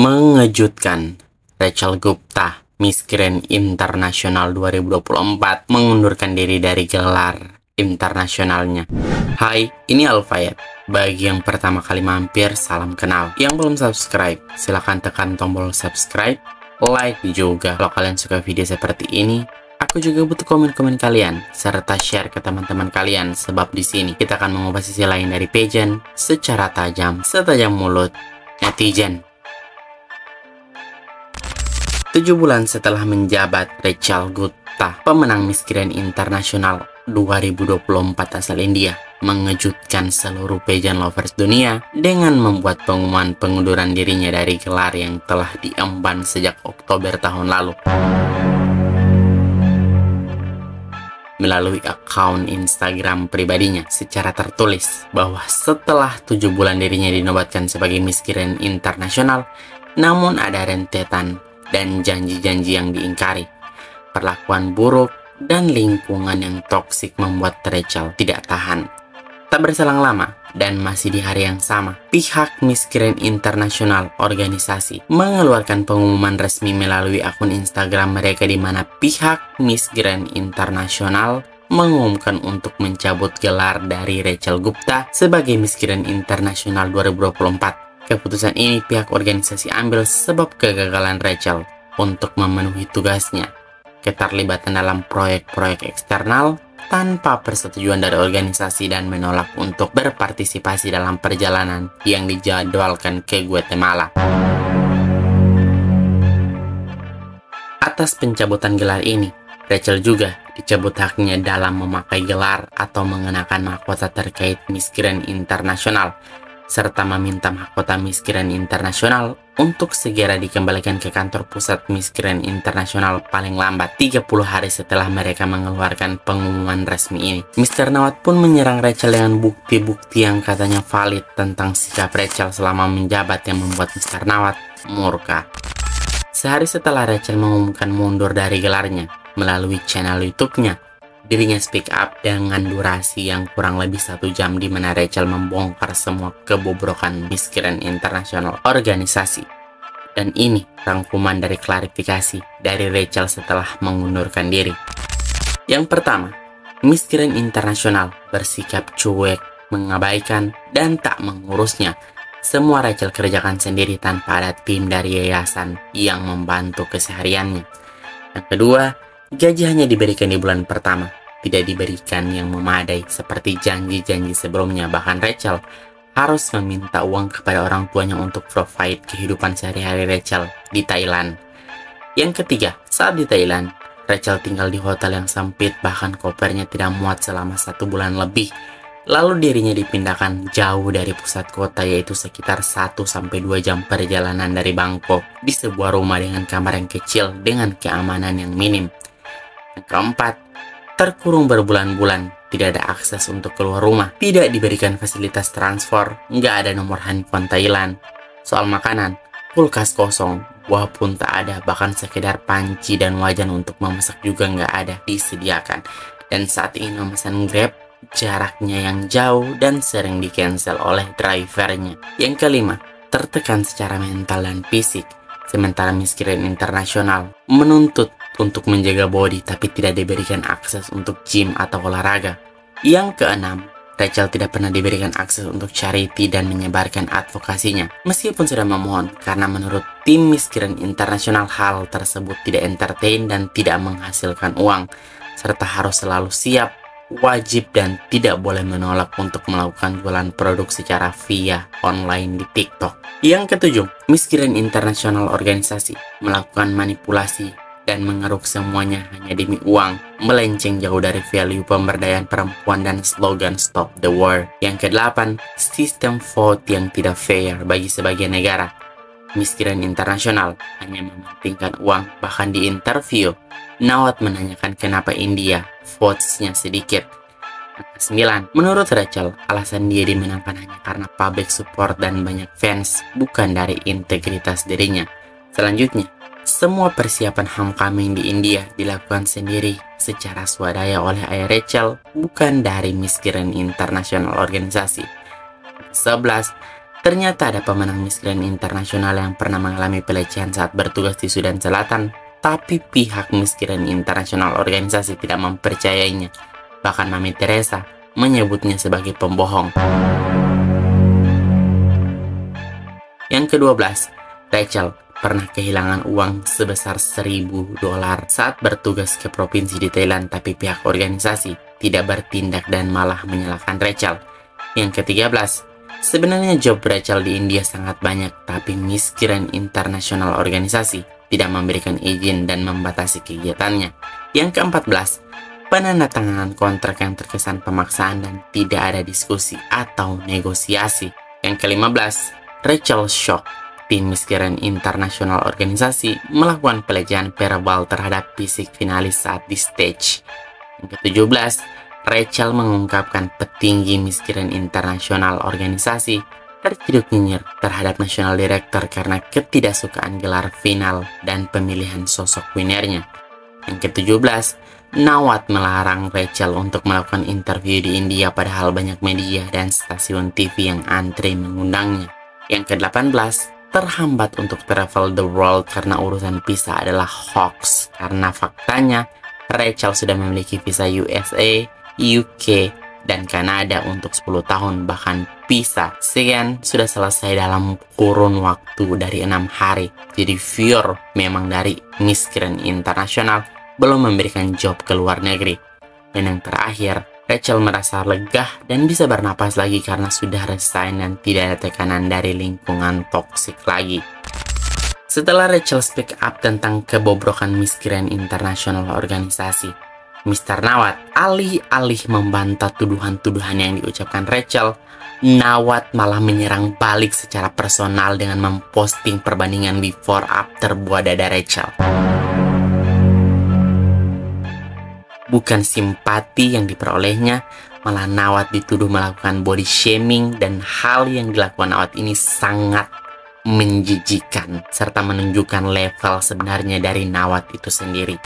Mengejutkan, Rachel Gupta, Miss Grand International 2024, mengundurkan diri dari gelar internasionalnya. Hai, ini Alfayet. Bagi yang pertama kali mampir, salam kenal. Yang belum subscribe, silahkan tekan tombol subscribe, like juga. Kalau kalian suka video seperti ini, aku juga butuh komen-komen kalian, serta share ke teman-teman kalian, sebab di sini kita akan mengubah sisi lain dari pageant secara tajam, setajam mulut netizen. 7 bulan setelah menjabat, Rachel Gupta, pemenang Miss Grand International 2024 asal India, mengejutkan seluruh pageant lovers dunia dengan membuat pengumuman pengunduran dirinya dari gelar yang telah diemban sejak Oktober tahun lalu. Melalui akun Instagram pribadinya secara tertulis bahwa setelah 7 bulan dirinya dinobatkan sebagai Miss Grand International, namun ada rentetan dan janji-janji yang diingkari, perlakuan buruk, dan lingkungan yang toksik membuat Rachel tidak tahan. Tak berselang lama, dan masih di hari yang sama, pihak Miss Grand International organisasi mengeluarkan pengumuman resmi melalui akun Instagram mereka di mana pihak Miss Grand International mengumumkan untuk mencabut gelar dari Rachel Gupta sebagai Miss Grand International 2024. Keputusan ini pihak organisasi ambil sebab kegagalan Rachel untuk memenuhi tugasnya, keterlibatan dalam proyek-proyek eksternal tanpa persetujuan dari organisasi, dan menolak untuk berpartisipasi dalam perjalanan yang dijadwalkan ke Guatemala. Atas pencabutan gelar ini, Rachel juga dicabut haknya dalam memakai gelar atau mengenakan mahkota terkait Miss Grand International, serta meminta mahkota Miss Grand International untuk segera dikembalikan ke kantor pusat Miss Grand International paling lambat 30 hari setelah mereka mengeluarkan pengumuman resmi ini. Mr. Nawat pun menyerang Rachel dengan bukti-bukti yang katanya valid tentang sikap Rachel selama menjabat yang membuat Mr. Nawat murka. Sehari setelah Rachel mengumumkan mundur dari gelarnya melalui channel YouTube-nya, dirinya speak up dengan durasi yang kurang lebih 1 jam di mana Rachel membongkar semua kebobrokan Miss Grand International organisasi. Dan ini rangkuman dari klarifikasi dari Rachel setelah mengundurkan diri. Yang pertama, Miss Grand International bersikap cuek, mengabaikan, dan tak mengurusnya. Semua Rachel kerjakan sendiri tanpa ada tim dari yayasan yang membantu kesehariannya. Yang kedua, gaji hanya diberikan di bulan pertama, tidak diberikan yang memadai seperti janji-janji sebelumnya. Bahkan Rachel harus meminta uang kepada orang tuanya untuk provide kehidupan sehari-hari Rachel di Thailand. Yang ketiga, saat di Thailand, Rachel tinggal di hotel yang sempit, bahkan kopernya tidak muat selama 1 bulan lebih. Lalu dirinya dipindahkan jauh dari pusat kota, yaitu sekitar 1-2 jam perjalanan dari Bangkok, di sebuah rumah dengan kamar yang kecil dengan keamanan yang minim. Yang keempat, terkurung berbulan-bulan, tidak ada akses untuk keluar rumah, tidak diberikan fasilitas transfer, nggak ada nomor handphone Thailand. Soal makanan, kulkas kosong, buah pun tak ada, bahkan sekedar panci dan wajan untuk memasak juga nggak ada disediakan. Dan saat ingin memesan Grab, jaraknya yang jauh dan sering di-cancel oleh drivernya. Yang kelima, tertekan secara mental dan fisik. Sementara Miss Grand International menuntut untuk menjaga body tapi tidak diberikan akses untuk gym atau olahraga. Yang keenam, Rachel tidak pernah diberikan akses untuk charity dan menyebarkan advokasinya. Meskipun sudah memohon, karena menurut tim Miss Grand International hal tersebut tidak entertain dan tidak menghasilkan uang, serta harus selalu siap, wajib, dan tidak boleh menolak untuk melakukan jualan produk secara via online di TikTok. Yang ketujuh, Miss Grand International organisasi melakukan manipulasi dan mengeruk semuanya hanya demi uang, melenceng jauh dari value pemberdayaan perempuan dan slogan Stop the War. Yang kedelapan, sistem vote yang tidak fair bagi sebagian negara. Miss Grand International hanya mementingkan uang. Bahkan di interview, Nawat menanyakan kenapa India votes-nya sedikit. Yang 9, menurut Rachel, alasan dia dimenangkan hanya karena public support dan banyak fans, bukan dari integritas dirinya. Selanjutnya, semua persiapan homecoming di India dilakukan sendiri secara swadaya oleh ayah Rachel, bukan dari Miss Grand International organisasi. 11, Ternyata ada pemenang Miss Grand Internasional yang pernah mengalami pelecehan saat bertugas di Sudan Selatan, tapi pihak Miss Grand Internasional organisasi tidak mempercayainya. Bahkan Mami Teresa menyebutnya sebagai pembohong. Yang ke-12, Rachel pernah kehilangan uang sebesar $1.000 saat bertugas ke provinsi di Thailand, tapi pihak organisasi tidak bertindak dan malah menyalahkan Rachel. Yang ke-13, sebenarnya job Rachel di India sangat banyak, tapi Miss Grand Internasional organisasi tidak memberikan izin dan membatasi kegiatannya. Yang ke-14, penandatanganan kontrak yang terkesan pemaksaan dan tidak ada diskusi atau negosiasi. Yang ke-15, Rachel shock. Tim Miss Grand Internasional organisasi melakukan pelecehan verbal terhadap fisik finalis saat di stage. Yang ke-17, Rachel mengungkapkan petinggi Miss Grand Internasional organisasi terciduk nyinyir terhadap National Director karena ketidaksukaan gelar final dan pemilihan sosok winernya. Yang ke-17, Nawat melarang Rachel untuk melakukan interview di India padahal banyak media dan stasiun TV yang antri mengundangnya. Yang ke-18, terhambat untuk travel the world karena urusan visa adalah hoax, karena faktanya Rachel sudah memiliki visa USA, UK, dan Kanada untuk 10 tahun. Bahkan visa Schengen sudah selesai dalam kurun waktu dari 6 hari. Jadi viewer memang dari Miss Grand Internasional belum memberikan job ke luar negeri. Dan yang terakhir, Rachel merasa lega dan bisa bernapas lagi karena sudah resign dan tidak ada tekanan dari lingkungan toksik lagi. Setelah Rachel speak up tentang kebobrokan Miss Grand International organisasi, Mr. Nawat alih-alih membantah tuduhan-tuduhan yang diucapkan Rachel, Nawat malah menyerang balik secara personal dengan memposting perbandingan before after buah dada Rachel. Bukan simpati yang diperolehnya, malah Nawat dituduh melakukan body shaming, dan hal yang dilakukan Nawat ini sangat menjijikan serta menunjukkan level sebenarnya dari Nawat itu sendiri.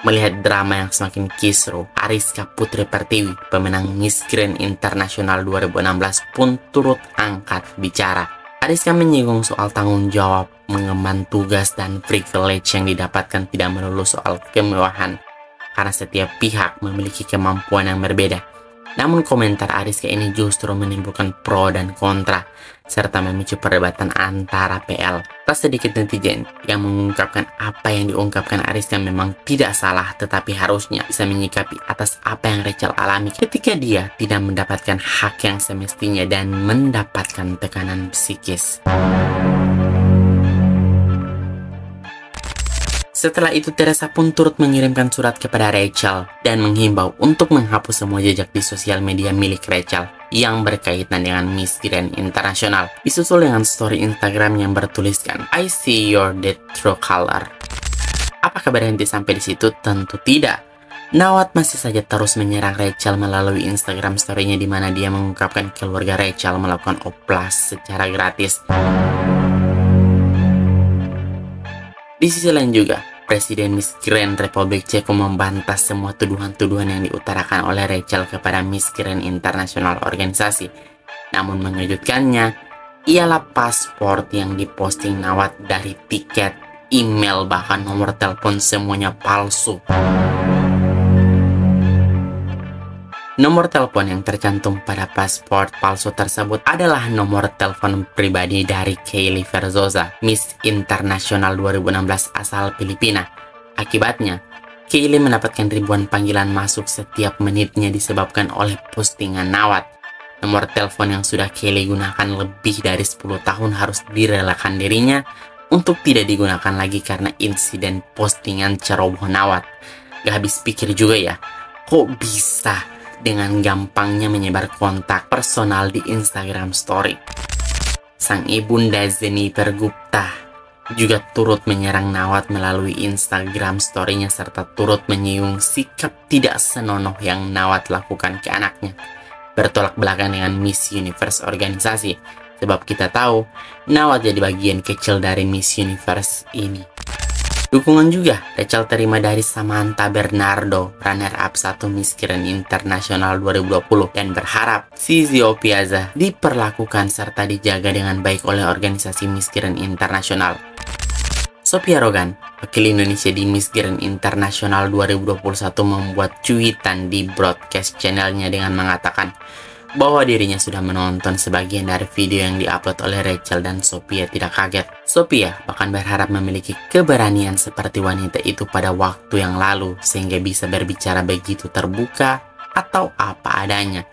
Melihat drama yang semakin kisruh, Ariska Putri Pertiwi, pemenang Miss Grand Internasional 2016 pun turut angkat bicara. Ariska menyinggung soal tanggung jawab, mengemban tugas, dan privilege yang didapatkan tidak melulu soal kemewahan, karena setiap pihak memiliki kemampuan yang berbeda. Namun komentar Ariska ini justru menimbulkan pro dan kontra, serta memicu perdebatan antara PL. Tak sedikit netizen yang mengungkapkan apa yang diungkapkan Ariska memang tidak salah, tetapi harusnya bisa menyikapi atas apa yang Rachel alami ketika dia tidak mendapatkan hak yang semestinya dan mendapatkan tekanan psikis. Setelah itu, Teresa pun turut mengirimkan surat kepada Rachel dan menghimbau untuk menghapus semua jejak di sosial media milik Rachel yang berkaitan dengan Miss Grand International. Disusul dengan story Instagram yang bertuliskan, "I see your dead true color." Apakah berhenti sampai di situ? Tentu tidak. Nawat masih saja terus menyerang Rachel melalui Instagram story-nya, di mana dia mengungkapkan keluarga Rachel melakukan oplas secara gratis. Di sisi lain juga, Presiden Miss Grand Republik Ceko membantah semua tuduhan-tuduhan yang diutarakan oleh Rachel kepada Miss Grand International organisasi. Namun mengejutkannya, ialah paspor yang diposting Nawat dari tiket, email, bahkan nomor telepon semuanya palsu. Nomor telepon yang tercantum pada paspor palsu tersebut adalah nomor telepon pribadi dari Kaylee Verzosa, Miss International 2016 asal Filipina. Akibatnya, Kaylee mendapatkan ribuan panggilan masuk setiap menitnya disebabkan oleh postingan Nawat. Nomor telepon yang sudah Kaylee gunakan lebih dari 10 tahun harus direlakan dirinya untuk tidak digunakan lagi karena insiden postingan ceroboh Nawat. Gak habis pikir juga ya, kok bisa dengan gampangnya menyebar kontak personal di Instagram Story. Sang ibunda Jennifer Gupta juga turut menyerang Nawat melalui Instagram Story-nya serta turut menyinggung sikap tidak senonoh yang Nawat lakukan ke anaknya. Bertolak belakang dengan Miss Universe organisasi, sebab kita tahu Nawat jadi bagian kecil dari Miss Universe ini. Dukungan juga Rachel terima dari Samantha Bernardo, runner-up 1 Miss Grand International 2020, dan berharap Zizio Piazza diperlakukan serta dijaga dengan baik oleh organisasi Miss Grand International. Sophia Rogan, wakil Indonesia di Miss Grand International 2021, membuat cuitan di broadcast channelnya dengan mengatakan bahwa dirinya sudah menonton sebagian dari video yang diupload oleh Rachel dan Sophia tidak kaget. Sophia bahkan berharap memiliki keberanian seperti wanita itu pada waktu yang lalu sehingga bisa berbicara begitu terbuka atau apa adanya.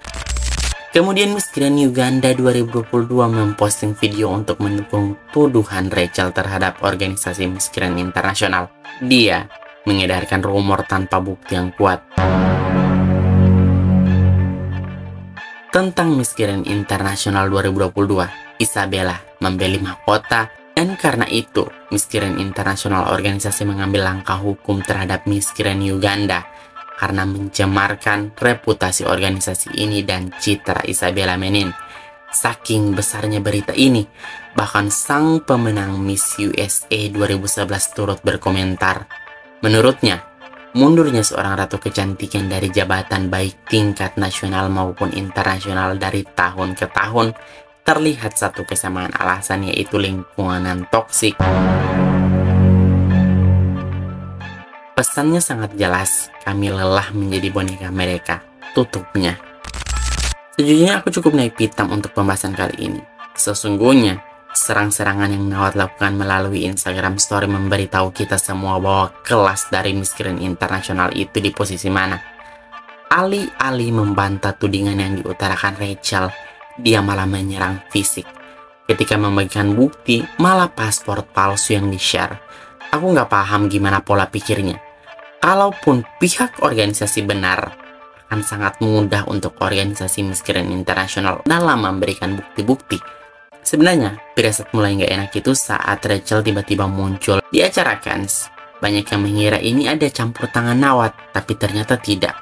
Kemudian Miss Grand Uganda 2022 memposting video untuk mendukung tuduhan Rachel terhadap organisasi Miss Grand International. Dia mengedarkan rumor tanpa bukti yang kuat tentang Miss Grand International 2022. Isabella membeli mahkota, dan karena itu Miss Grand International organisasi mengambil langkah hukum terhadap Miss Grand Uganda karena mencemarkan reputasi organisasi ini dan citra Isabella Menin. Saking besarnya berita ini, bahkan sang pemenang Miss USA 2011 turut berkomentar. Menurutnya, mundurnya seorang ratu kecantikan dari jabatan baik tingkat nasional maupun internasional dari tahun ke tahun terlihat satu kesamaan alasan, yaitu lingkungan toksik. Pesannya sangat jelas, kami lelah menjadi boneka mereka, tutupnya. Sejujurnya aku cukup naik pitam untuk pembahasan kali ini. Sesungguhnya, serang-serangan yang Nawat lakukan melalui Instagram Story memberitahu kita semua bahwa kelas dari Miss Grand International itu di posisi mana. Alih-alih membantah tudingan yang diutarakan Rachel, dia malah menyerang fisik. Ketika membagikan bukti, malah paspor palsu yang di-share. Aku nggak paham gimana pola pikirnya. Kalaupun pihak organisasi benar, akan sangat mudah untuk organisasi Miss Grand International dalam memberikan bukti-bukti. Sebenarnya, firasat mulai nggak enak itu saat Rachel tiba-tiba muncul di acara Cannes. Banyak yang mengira ini ada campur tangan Nawat, tapi ternyata tidak.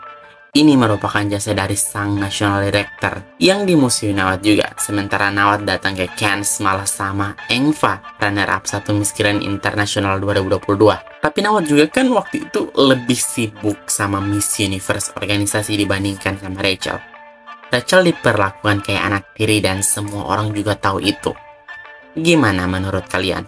Ini merupakan jasa dari sang national director yang dimusuhi Nawat juga. Sementara Nawat datang ke Cannes malah sama Engva, runner-up 1 Miss Grand International 2022. Tapi Nawat juga kan waktu itu lebih sibuk sama Miss Universe organisasi dibandingkan sama Rachel. Rachel diperlakukan kayak anak tiri dan semua orang juga tahu itu. Gimana menurut kalian?